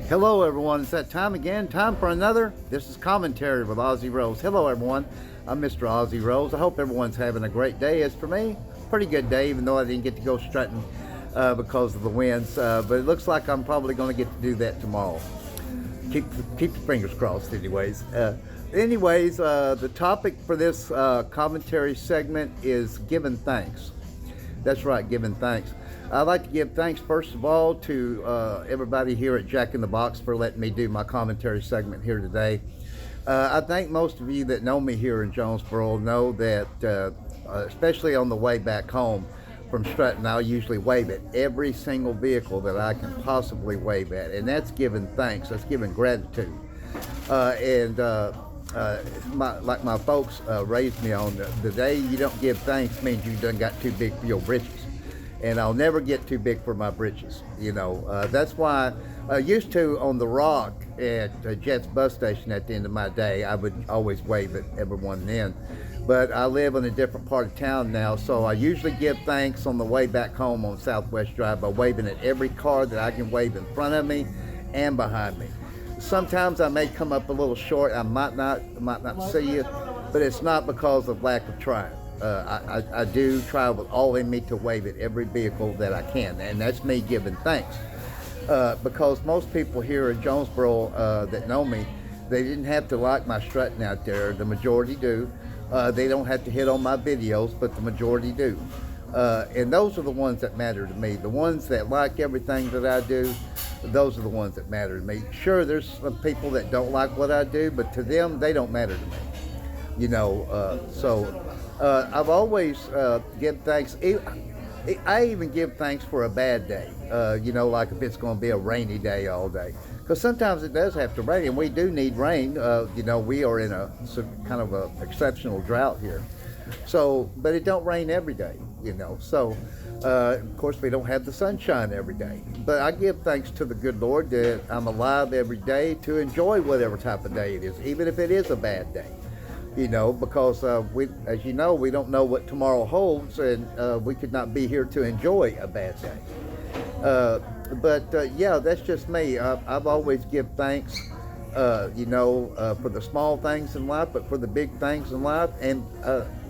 Hello everyone, it's that time again, time for another. This is Commentary with Ozzy Rose. Hello everyone, I'm Mr. Ozzy Rose. I hope everyone's having a great day. As for me, pretty good day, even though I didn't get to go strutting because of the winds. But it looks like I'm probably going to get to do that tomorrow. Keep your fingers crossed anyways. The topic for this commentary segment is giving thanks. That's right, giving thanks. I'd like to give thanks first of all to everybody here at Jack in the Box for letting me do my commentary segment here today. I think most of you that know me here in Jonesboro know that, especially on the way back home from strutting, I'll usually wave at every single vehicle that I can possibly wave at, and that's giving thanks. That's giving gratitude. Like my folks raised me on, the day you don't give thanks means you done got too big for your britches. And I'll never get too big for my britches. That's why I used to on the Rock at Jet's bus station at the end of my day, I would always wave at everyone then. But I live in a different part of town now, so I usually give thanks on the way back home on Southwest Drive by waving at every car that I can wave in front of me and behind me. Sometimes I may come up a little short. I might not see you, but it's not because of lack of trying. I do try with all in me to wave at every vehicle that I can, and that's me giving thanks. Because most people here in Jonesboro that know me, they didn't have to like my strutting out there. The majority do. They don't have to hit on my videos, but the majority do. And those are the ones that matter to me. The ones that like everything that I do, those are the ones that matter to me. Sure, there's some people that don't like what I do, but to them, they don't matter to me. I've always give thanks. I even give thanks for a bad day. Like if it's going to be a rainy day all day, because sometimes it does have to rain, and we do need rain. We are in a kind of a exceptional drought here. So, but it don't rain every day. Of course we don't have the sunshine every day. But I give thanks to the good Lord that I'm alive every day to enjoy whatever type of day it is, even if it is a bad day. Because as you know, we don't know what tomorrow holds, and we could not be here to enjoy a bad day. That's just me. I've always give thanks, for the small things in life, but for the big things in life. And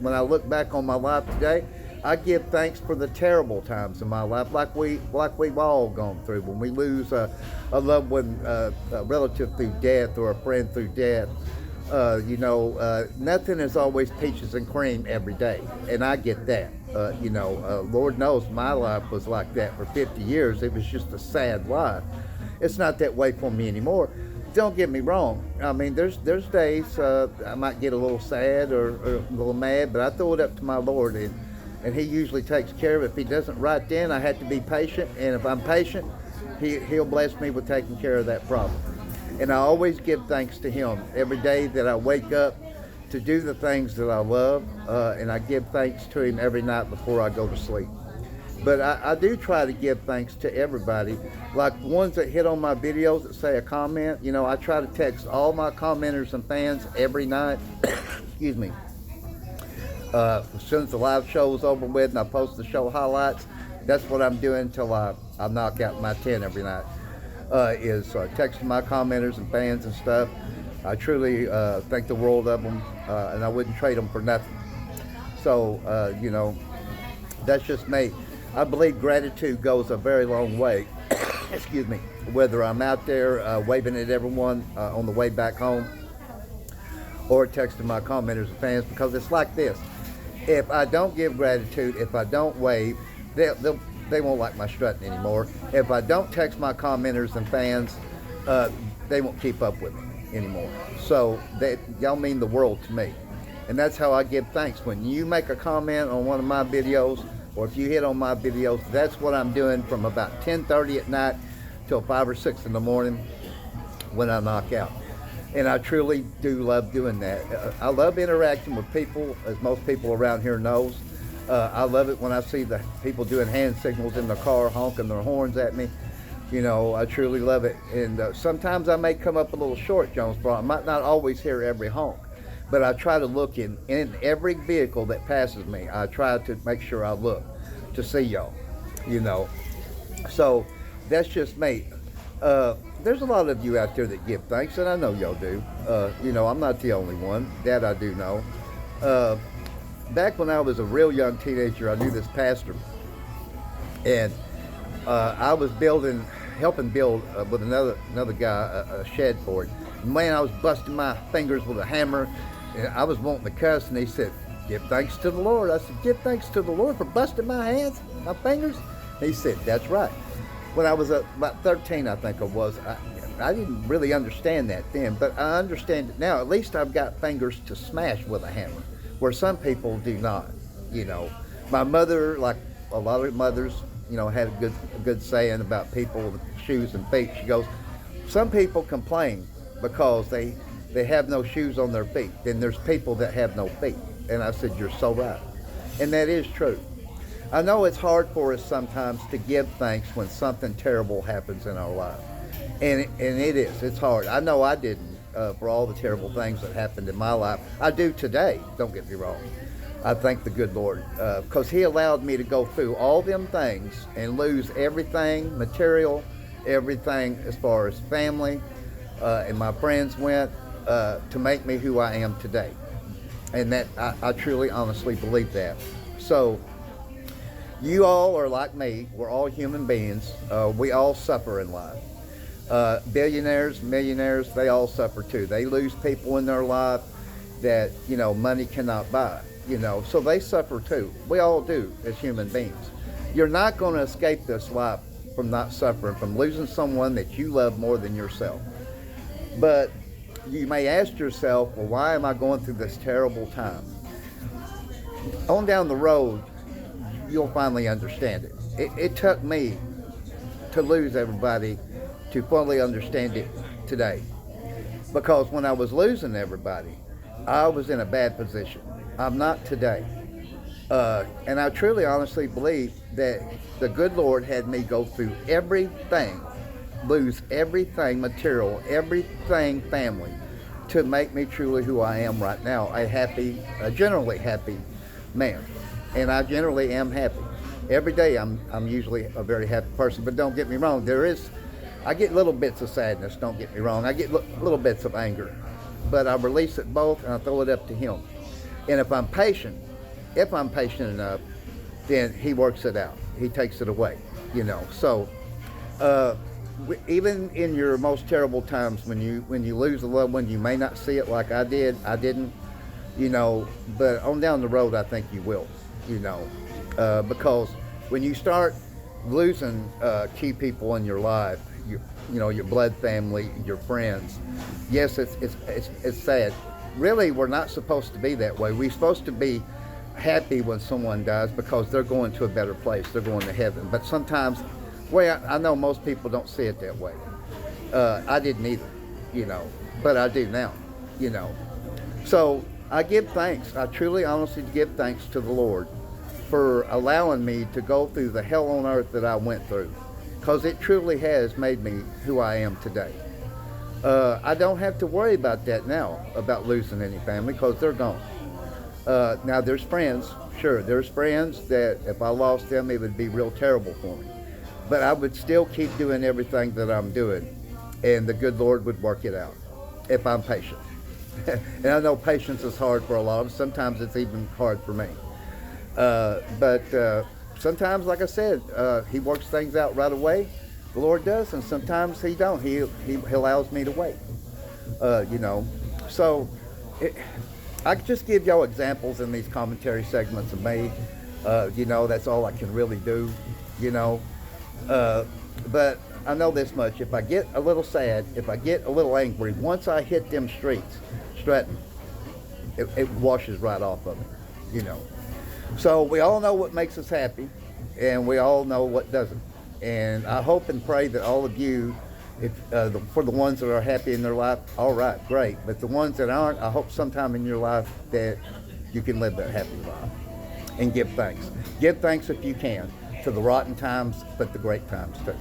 when I look back on my life today, I give thanks for the terrible times in my life, like we've all gone through. When we lose a loved one, a relative through death, or a friend through death. Nothing is always peaches and cream every day, and I get that. Lord knows my life was like that for 50 years. It was just a sad life. It's not that way for me anymore. Don't get me wrong. I mean, there's days I might get a little sad or a little mad, but I throw it up to my Lord, and He usually takes care of it. If He doesn't right then, I have to be patient, and if I'm patient, He'll bless me with taking care of that problem. And I always give thanks to Him every day that I wake up to do the things that I love, and I give thanks to Him every night before I go to sleep. But I do try to give thanks to everybody, like the ones that hit on my videos that say a comment. I try to text all my commenters and fans every night. Excuse me. As soon as the live show is over with and I post the show highlights, that's what I'm doing until I knock out my 10 every night. Is texting my commenters and fans and stuff. I truly think the world of them, and I wouldn't trade them for nothing. So, that's just me. I believe gratitude goes a very long way. Excuse me. Whether I'm out there waving at everyone on the way back home, or texting my commenters and fans, because it's like this. If I don't give gratitude, if I don't wave, they won't like my strutting anymore. If I don't text my commenters and fans, they won't keep up with me anymore. So y'all mean the world to me. And that's how I give thanks. When you make a comment on one of my videos, or if you hit on my videos, that's what I'm doing from about 10:30 at night till 5 or 6 in the morning when I knock out. And I truly do love doing that. I love interacting with people, as most people around here knows. I love it when I see the people doing hand signals in the car, honking their horns at me. I truly love it. And sometimes I may come up a little short, Jonesboro. I might not always hear every honk, but I try to look in every vehicle that passes me. I try to make sure I look to see y'all, So that's just me. There's a lot of you out there that give thanks, and I know y'all do. I'm not the only one. That I do know. Uh, Back when I was a real young teenager, I knew this pastor, and I was helping build with another guy a shed for it. Man, I was busting my fingers with a hammer, and I was wanting to cuss, and he said, "Give thanks to the Lord." I said, "Give thanks to the Lord for busting my hands, my fingers?" He said, "That's right." When I was about 13, I think I was, I didn't really understand that then, but I understand it now. At least I've got fingers to smash with a hammer, where some people do not. My mother, like a lot of mothers, had a good saying about people with shoes and feet. She goes, "Some people complain because they have no shoes on their feet. Then there's people that have no feet." And I said, "You're so right," and that is true. I know it's hard for us sometimes to give thanks when something terrible happens in our life. And it is. It's hard. I know I didn't for all the terrible things that happened in my life. I do today, don't get me wrong. I thank the good Lord because He allowed me to go through all them things and lose everything, material, everything as far as family and my friends went to make me who I am today. And that I truly, honestly believe that. So, you all are like me. We're all human beings. We all suffer in life. Billionaires, millionaires, they all suffer too. They lose people in their life that, money cannot buy, so they suffer too. We all do as human beings. You're not going to escape this life from not suffering, from losing someone that you love more than yourself. But you may ask yourself, well, why am I going through this terrible time? On down the road, you'll finally understand it. It took me to lose everybody to fully understand it today. Because when I was losing everybody, I was in a bad position. I'm not today. And I truly, honestly believe that the good Lord had me go through everything, lose everything material, everything family, to make me truly who I am right now, a generally happy man. And I generally am happy. Every day I'm usually a very happy person, but don't get me wrong, I get little bits of sadness, don't get me wrong. I get little bits of anger, but I release it both and I throw it up to Him. And if I'm patient enough, then He works it out. He takes it away, So even in your most terrible times, when you lose a loved one, you may not see it like I didn't, but on down the road, I think you will. Because when you start losing key people in your life, your blood family, your friends, yes, it's sad. Really, we're not supposed to be that way. We're supposed to be happy when someone dies because they're going to a better place. They're going to heaven. But sometimes, I know most people don't see it that way. I didn't either, but I do now, So I give thanks. I truly, honestly give thanks to the Lord for allowing me to go through the hell on earth that I went through, because it truly has made me who I am today. I don't have to worry about that now, about losing any family, because they're gone. Now there's friends, sure, there's friends that if I lost them, it would be real terrible for me. But I would still keep doing everything that I'm doing, and the good Lord would work it out if I'm patient. And I know patience is hard for a lot of us. Sometimes it's even hard for me. But sometimes, like I said, He works things out right away. The Lord does, and sometimes He don't. He allows me to wait. So I just give y'all examples in these commentary segments of me. That's all I can really do. But I know this much: if I get a little sad, if I get a little angry, once I hit them streets, Stratton, it washes right off of me. So we all know what makes us happy, and we all know what doesn't. And I hope and pray that all of you, for the ones that are happy in their life, all right, great. But the ones that aren't, I hope sometime in your life that you can live that happy life and give thanks. Give thanks if you can to the rotten times, but the great times too.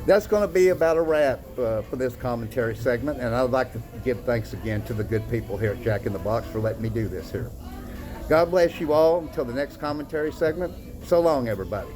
That's going to be about a wrap for this commentary segment, and I'd like to give thanks again to the good people here at Jack in the Box for letting me do this here. God bless you all until the next commentary segment. So long, everybody.